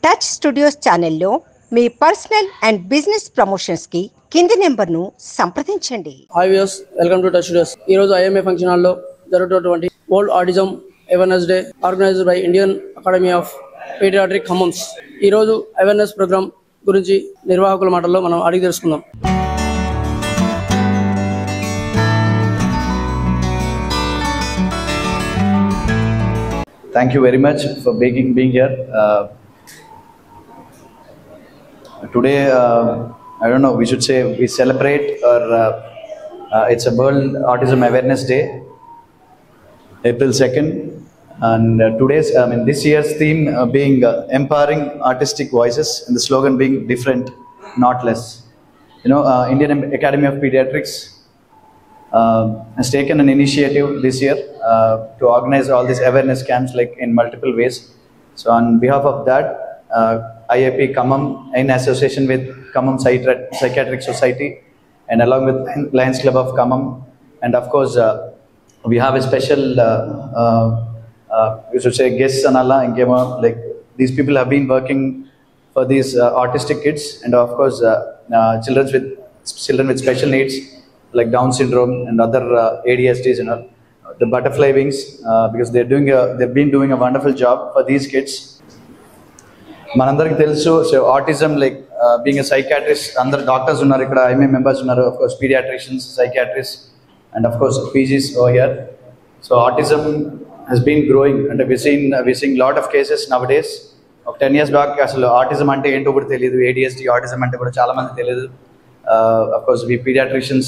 Touch studios ఛానల్లో మీ personal and business promotions కి కింది నెంబర్ను సంప్రదించండి. Hi viewers, welcome to touch studios. ఈ రోజు ఐఎంఏ ఫంక్షన్ హాల్లో జరుగుతున్నటువంటి world autism awareness day organised by Indian academy of paediatric Khammam's. ఈ రోజు అవేర్నెస్ ప్రోగ్రామ్ గురించి నిర్వాహకుల మాటల్లో మనం అడిగి తెలుసుకుందాం. Thank you very much for being here. Today, I don't know, we should say we celebrate or it's a World Autism Awareness Day, April 2nd. And this year's theme being empowering artistic voices and the slogan being different, not less. Indian Academy of Pediatrics has taken an initiative this year to organize all these awareness camps like in multiple ways. So on behalf of that, IAP Khammam in association with Khammam Psychiatric Society and along with Lions Club of Khammam, and of course we have a special we should say guests anala ingema, like these people have been working for these autistic kids and of course children with special needs like Down syndrome and other ADHDs and all, the butterfly wings, because they've been doing a wonderful job for these kids. Manandariki telusu, so autism, like being a psychiatrist, అందరు doctors ఉన్నారు ఇక్కడ, IMA members ఉన్నారు, of course pediatricians, psychiatrists and of course PGs over here. So autism has been growing and we're seeing lot of cases nowadays. ఒక 10 years back అసలు autism అంటే ఏంటో కూడా తెలియదు, ADHD autism అంటే కూడా చాలా మంది తెలియదు. Of course we pediatricians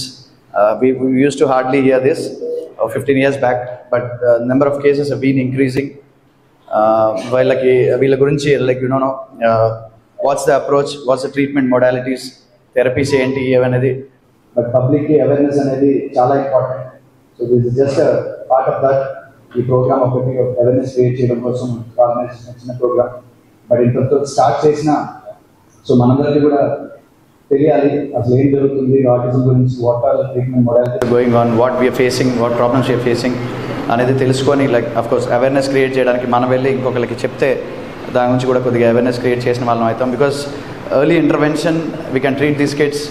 we used to hardly hear this 15 years back, but number of cases have been increasing. వీళ్ళ గురించి like what's the approach, what's the treatment modalities, therapies ఏంటి అనేది, but public awareness అనేది చాలా important. So this is just a part of that. ఈ program ఒకటి awareness create చేయడం కోసం ఆర్గనైజ్ చేసిన ప్రోగ్రామ్, బట్ ఇంతతో స్టార్ట్ చేసిన సో మనందరికీ కూడా తెలియాలి అసలు ఏం జరుగుతుంది ఆటిజం గురించి, what are the treatment modality going on, what we are facing, what problems we are facing అనేది తెలుసుకొని like of course awareness create చేయడానికి మనం వెళ్ళి ఇంకొకరికి చెప్తే దాని గురించి కూడా కొద్దిగా అవేర్నెస్ క్రియేట్ చేసిన వాళ్ళం అవుతాం. Because early intervention we can treat these kids,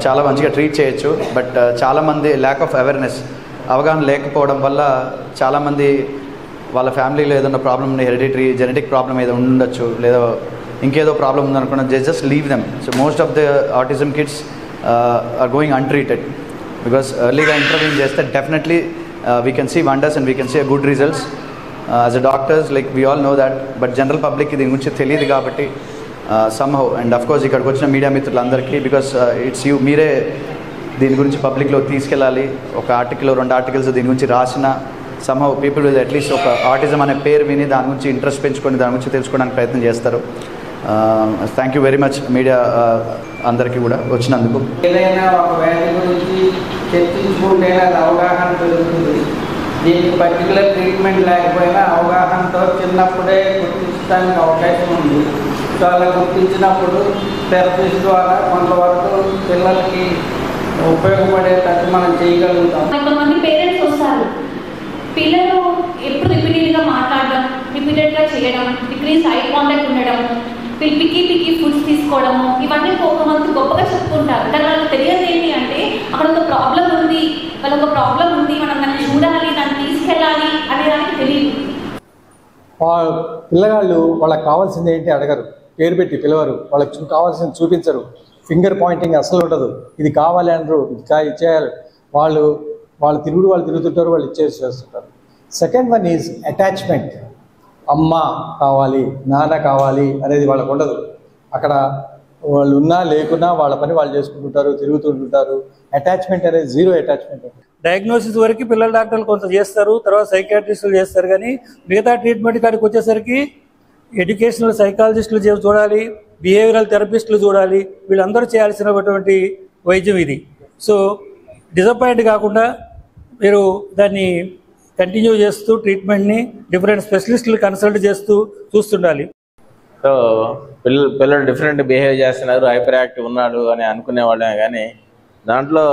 చాలా మంచిగా ట్రీట్ చేయొచ్చు. బట్ చాలామంది ల్యాక్ ఆఫ్ అవేర్నెస్, అవగాహన లేకపోవడం వల్ల చాలామంది వాళ్ళ ఫ్యామిలీలో ఏదైనా ప్రాబ్లమ్ ఉంది, హెరిడిటరీ జెనెటిక్ ప్రాబ్లం ఏదో ఉండొచ్చు, లేదా ఇంకేదో ప్రాబ్లం ఉందనుకున్నా just leave them. So most of the autism kids are going untreated. Because ఎర్లీగా ఇంటర్వ్యూన్ చేస్తే definitely we can see wonders and we can see good results as a doctors, like we all know that. But general పబ్లిక్కి దీని గురించి తెలియదు కాబట్టి somehow, and of course ఇక్కడికి వచ్చిన media మిత్రులందరికీ, బికాస్ ఇట్స్ యూ, మీరే దీని గురించి పబ్లిక్లో తీసుకెళ్ళాలి. ఒక ఆర్టికల్ 2 ఆర్టికల్స్ దీని గురించి రాసిన సమ్హౌ పీపుల్ విల్ అట్లీస్ట్ ఒక ఆటిజం అనే పేరు విని దాని గురించి ఇంట్రెస్ట్ పెంచుకొని దాని గురించి తెలుసుకోవడానికి ప్రయత్నం చేస్తారు. Thank you very much media అందరికీ కూడా వచ్చినందుకు. ఏదైనా ఒక వ్యాధి గురించి చర్చించుకుంటే అవగాహన పెరుగుతుంది. దీనికి పర్టికులర్ ట్రీట్మెంట్ లేకపోయినా అవగాహనతో చిన్నప్పుడే గుర్తించడానికి అవకాశం ఉంది. సో అలా గుర్తించినప్పుడు థెరపీస్ ద్వారా కొంతవరకు పిల్లలకి ఉపయోగపడేటట్టు మనం చేయగలుగుతాం. కొంతమంది పేరెంట్స్ వస్తారు, పిల్లలు ఎప్పుడు రిపీటెడ్గా మాట్లాడడం, రిపీటెడ్గా చేయడం, డిక్రీస్ ఐ కాంటాక్ట్ ఉండడం, పిక్కి ఫుడ్స్ తీసుకోవడము, ఇవన్నీ కొంతమంది గొప్పగా చెప్పుకుంటారు. కానీ వాళ్ళకి తెలియదు ఏంటి అంటే అక్కడ ఒక ప్రాబ్లం ఉంది, వాళ్ళకి ఒక ప్రాబ్లం ఉంది, మనం దాన్ని చూడాలి, దాన్ని తీసుకెళ్ళాలి అనే దానికి తెలియదు. పిల్లగాళ్ళు వాళ్ళకి కావాల్సింది ఏంటి అడగరు, పేరు పెట్టి పిలవరు, వాళ్ళకి కావాల్సింది చూపించరు, ఫింగర్ పాయింటింగ్ అసలు ఉండదు. ఇది కావాలి అనరు, ఇది ఇచ్చేయాలి. వాళ్ళు తిరుగుతుంటారు, వాళ్ళు చేస్తుంటారు. Second one is attachment. అమ్మ కావాలి, నాన్న కావాలి అనేది వాళ్ళకు ఉండదు. అక్కడ వాళ్ళు ఉన్నా లేకున్నా వాళ్ళ పని వాళ్ళు చేసుకుంటుంటారు, తిరుగుతుంటుంటారు. అటాచ్మెంట్ అనేది జీరో అటాచ్మెంట్. డయాగ్నోసిస్ వరకు పిల్లల డాక్టర్లు కొంత చేస్తారు, తర్వాత సైకియాట్రిస్టులు చేస్తారు. కానీ మిగతా ట్రీట్మెంట్ కాడికి వచ్చేసరికి ఎడ్యుకేషనల్ సైకాలజిస్టులు చూడాలి, బిహేవియరల్ థెరపిస్టులు చూడాలి. వీళ్ళందరూ చేయాల్సినటువంటి వైద్యం ఇది. సో డిసప్పాయింట్ కాకుండా మీరు దాన్ని కంటిన్యూ చేస్తూ ట్రీట్మెంట్ని డిఫరెంట్ స్పెషలిస్టులు కన్సల్ట్ చేస్తూ చూస్తుండాలి. సో పిల్లలు డిఫరెంట్ బిహేవ్ చేస్తున్నారు, హైపర్ యాక్టివ్ ఉన్నాడు అని అనుకునే వాళ్ళే. కానీ దాంట్లో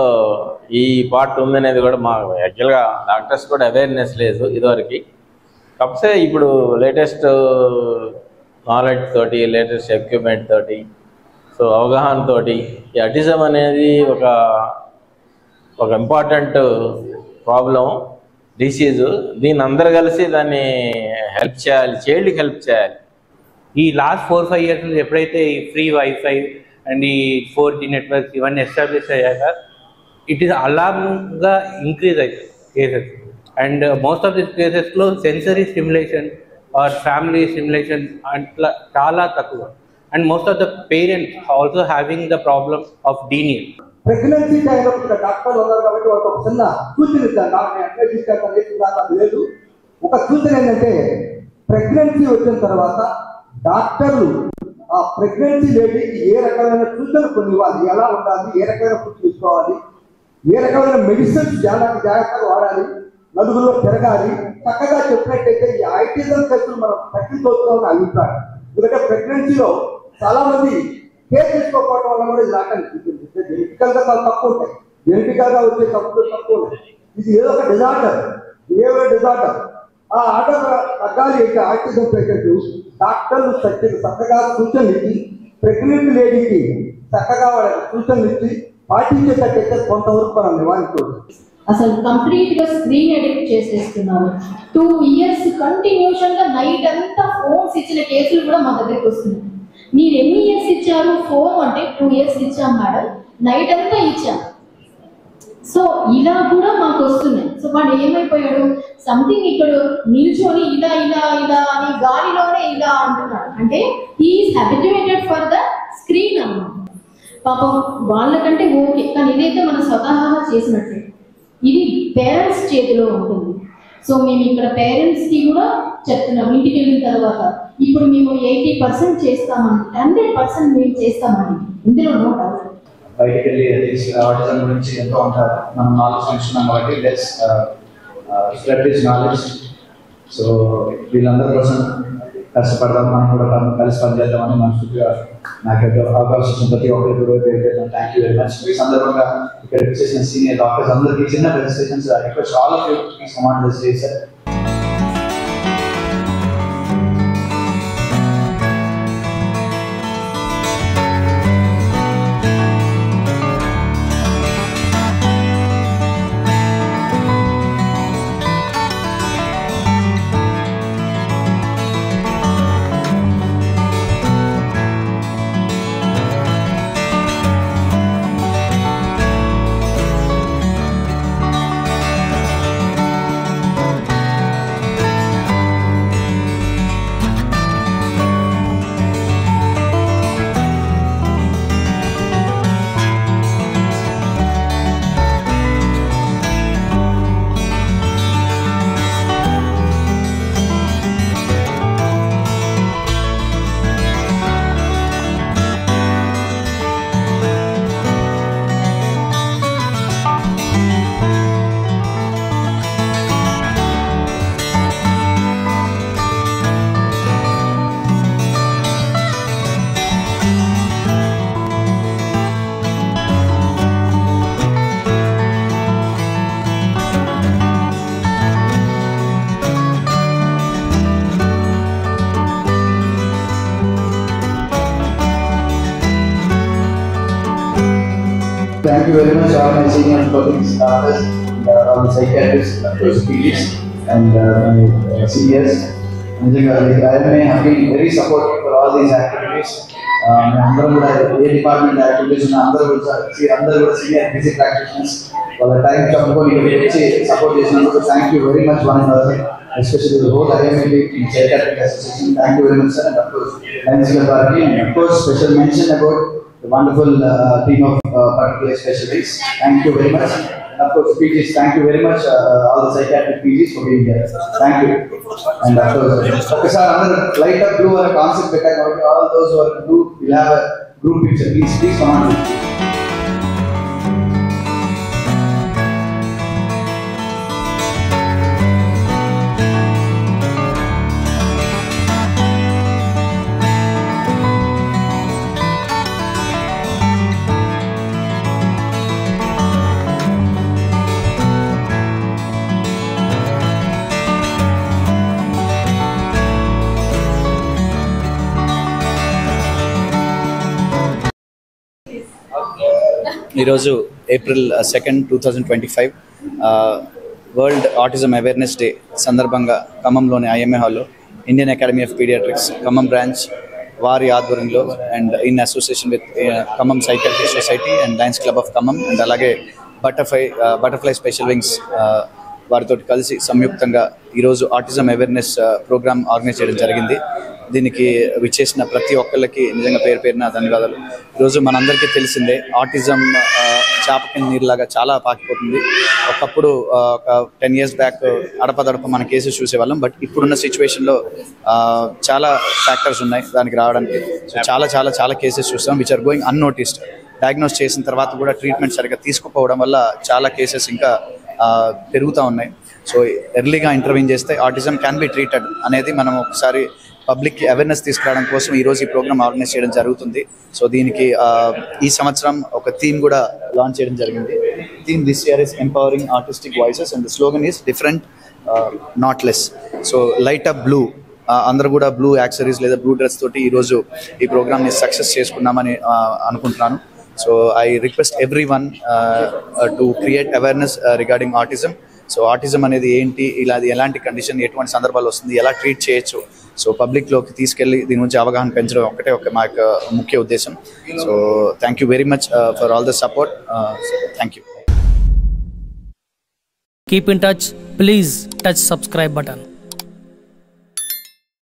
ఈ పార్ట్ ఉందనేది కూడా మా యాక్చువల్గా డాక్టర్స్ కూడా అవేర్నెస్ లేదు ఇదివరకు. కాకపోతే ఇప్పుడు లేటెస్ట్ నాలెడ్జ్ తోటి, లేటెస్ట్ ఎక్విప్మెంట్ తోటి, సో అవగాహన తోటి ఈ ఆటిజం అనేది ఒక ఇంపార్టెంట్ ప్రాబ్లం, డిసీజు. దీన్ని అందరు కలిసి దాన్ని హెల్ప్ చేయాలి, చైల్డ్కి హెల్ప్ చేయాలి. ఈ లాస్ట్ 4-5 years ఎప్పుడైతే ఈ ఫ్రీ వైఫై అండ్ ఈ 4G నెట్వర్క్స్ ఇవన్నీ ఎస్టాబ్లిష్ అయ్యాక ఇట్ ఈస్ అలాంగా ఇంక్రీజ్ అవుతుంది cases. And most of this కేసెస్లో sensory stimulation or family stimulation అట్లా చాలా తక్కువ. And most of the parents also having the problem of denial. Pregnancy టైంలో డాక్టర్లు ఉన్నారు కాబట్టి వాళ్ళకి ఒక చిన్న సూచన ఇద్దాం. డాక్టర్ లేదు, ఒక సూచన ఏంటంటే ప్రెగ్నెన్సీ వచ్చిన తర్వాత డాక్టర్లు ఆ ప్రెగ్నెన్సీ లేడీకి ఏ రకమైన సూచనలు కొన్ని ఇవ్వాలి, ఎలా ఉండాలి, ఏ రకమైన ఫుడ్ తీసుకోవాలి, ఏ రకమైన మెడిసిన్స్ జాగ్రత్తగా వాడాలి, నలుగురిలో తిరగాలి, చక్కగా చెప్పినట్టయితే ఈ ఆటిజం కేసులు మనం తగ్గించుకోవాలని అభిప్రాయం. ఎందుకంటే ప్రెగ్నెన్సీలో చాలా మంది కేర్ తీసుకోకపోవడం వల్ల కూడా ఇది రావడానికి జెనెటికల్ గా చాలా తక్కువ ఉంటాయి, జెనెటికల్ గా వచ్చే తక్కువ ఉంటాయి. ఇది ఏదో ఒక డిజార్డర్, బిహేవియర్ డిజార్డర్. ఆ ఆర్డర్ తగ్గాలి అంటే ఆటిజం పేషెంట్ డాక్టర్లు చక్కగా సూచనలు ఇచ్చి ప్రెగ్నెంట్ లేడీకి చక్కగా వాళ్ళకి సూచనలు ఇచ్చి పాటించేటట్టయితే కొంతవరకు మనం నివారించవచ్చు. అసలు కంప్లీట్ గా స్క్రీన్ అడిక్ట్ చేసేస్తున్నారు. 2 years కంటిన్యూషన్ గా నైట్ అంతా ఫోన్స్ ఇచ్చిన కేసులు కూడా మా దగ్గరికి వస్తున్నాయి. మీరు ఎన్ని ఇయర్స్ ఇచ్చారు ఫోన్ అంటే 2 years ఇచ్చాం మేడం, నైట్ అంతా ఇచ్చాం. సో ఇలా కూడా మాకు వస్తున్నాయి. సో వాడు ఏమైపోయాడు, సంథింగ్ ఇక్కడ నిల్చొని ఇలా ఇలా ఇలా అని గాలిలోనే ఇలా అంటున్నాడు. అంటే he's habituated for the screen అన్నమాట. పాపం వాళ్ళకంటే ఓకే, కానీ ఇదైతే మనం స్వతహాగా చేసినట్లే. ఇది పేరెంట్స్ చేతిలో ఉంటుంది. సో మేము ఇక్కడ పేరెంట్స్కి కూడా చెప్తున్నాం, ఇంటికి వెళ్ళిన తర్వాత ఇప్పుడు మేము 80% చేస్తామని, 100% మేము చేస్తామని, ఇందులో నో డౌట్. బయటికి వెళ్ళి ఆటిజం గురించి ఎంతో ఉంటారు, మనం నాలెడ్జ్ పెంచుకున్నాం కాబట్టి let's spread this knowledge. So వీళ్ళందరి కోసం కష్టపడదాం, మనం కూడా కలిసి పనిచేద్దామని మనస్ఫూర్తిగా నాకైతే అవకాశం ఇచ్చిన ప్రతి ఒక్కరికి కూడా థ్యాంక్ యూ వెరీ మచ్. ఈ సందర్భంగా ఇక్కడ చేసిన సీనియర్ డాక్టర్స్ అందరికీ చిన్న presentations request all of you please come on the stage sir. Thank you very much all my senior colleagues, doctors, all the psychiatrists, PGs and seniors. I have been very supportive for all these activities. అందరం కూడా ఏ department activities ఉన్న అందరూ కూడా senior physique practitioners వాళ్ళ time చదువుకొని ఇక్కడికి వచ్చి support చేసినందుకు thank you very much one and all, especially the whole IMLB psychiatric association. Thank you very much sir, and of course Lions Club party, and of course special mention about the wonderful team of particular specialists. Thank you very much. And of course PGs, thank you very much all the psychiatric PGs for being here. Thank you. And of course okay sir, another light up blue or a concept better, all those who are blue will have a group picture. Please come on. ఈరోజు April 2nd, 2025 world autism awareness day సందర్భంగా ఖమ్మంలోని IMA హాల్లో Indian academy of Pediatrics Khammam branch వారి ఆధ్వర్యంలో and in association with Khammam Psychiatric Society and Lions Club of Khammam and అలాగే Butterfly Special Wings వారితో కలిసి సంయుక్తంగా ఈరోజు ఆటిజం అవేర్నెస్ ప్రోగ్రామ్ ఆర్గనైజ్ చేయడం జరిగింది. దీనికి విచ్చేసిన ప్రతి ఒక్కళ్ళకి నిజంగా పేరు పేరున ధన్యవాదాలు. ఈరోజు మనందరికీ తెలిసిందే ఆటిజం చాపకిన నీరులాగా చాలా పాకిపోతుంది. ఒకప్పుడు ఒక 10 years బ్యాక్ అడపదడప మన కేసెస్ చూసేవాళ్ళం. బట్ ఇప్పుడున్న సిచ్యువేషన్లో చాలా ఫ్యాక్టర్స్ ఉన్నాయి దానికి రావడానికి. సో చాలా కేసెస్ చూస్తాం which are going unnoticed. Diagnose చేసిన తర్వాత కూడా ట్రీట్మెంట్ సరిగ్గా తీసుకుపోవడం వల్ల చాలా కేసెస్ ఇంకా పెరుగుతూ ఉన్నాయి. సో ఎర్లీగా ఇంటర్వ్యూన్ చేస్తే ఆటిజం క్యాన్ బి ట్రీటెడ్ అనేది మనం ఒకసారి పబ్లిక్కి అవేర్నెస్ తీసుకురావడం కోసం ఈరోజు ఈ ప్రోగ్రామ్ ఆర్గనైజ్ చేయడం జరుగుతుంది. సో దీనికి ఈ సంవత్సరం ఒక థీమ్ కూడా లాంచ్ చేయడం జరిగింది. Theme this year is empowering artistic voices and the slogan is different not less. So light up blue, అందరూ కూడా బ్లూ యాక్సరీస్ లేదా బ్లూ డ్రెస్ తోటి ఈరోజు ఈ ప్రోగ్రామ్ని సక్సెస్ చేసుకున్నామని అనుకుంటున్నాను. So I request every one to create awareness regarding autism. So autism అనేది ఏంటి, ఇలా ఎలాంటి కండిషన్, ఎటువంటి సందర్భాలు వస్తుంది, ఎలా ట్రీట్ చేయొచ్చు, సో పబ్లిక్లోకి తీసుకెళ్ళి దీని గురించి అవగాహన పెంచడం ఒకటే మా యొక్క ముఖ్య ఉద్దేశం. So thank you very much for all the support. Thank you. Keep in touch. Please touch subscribe button.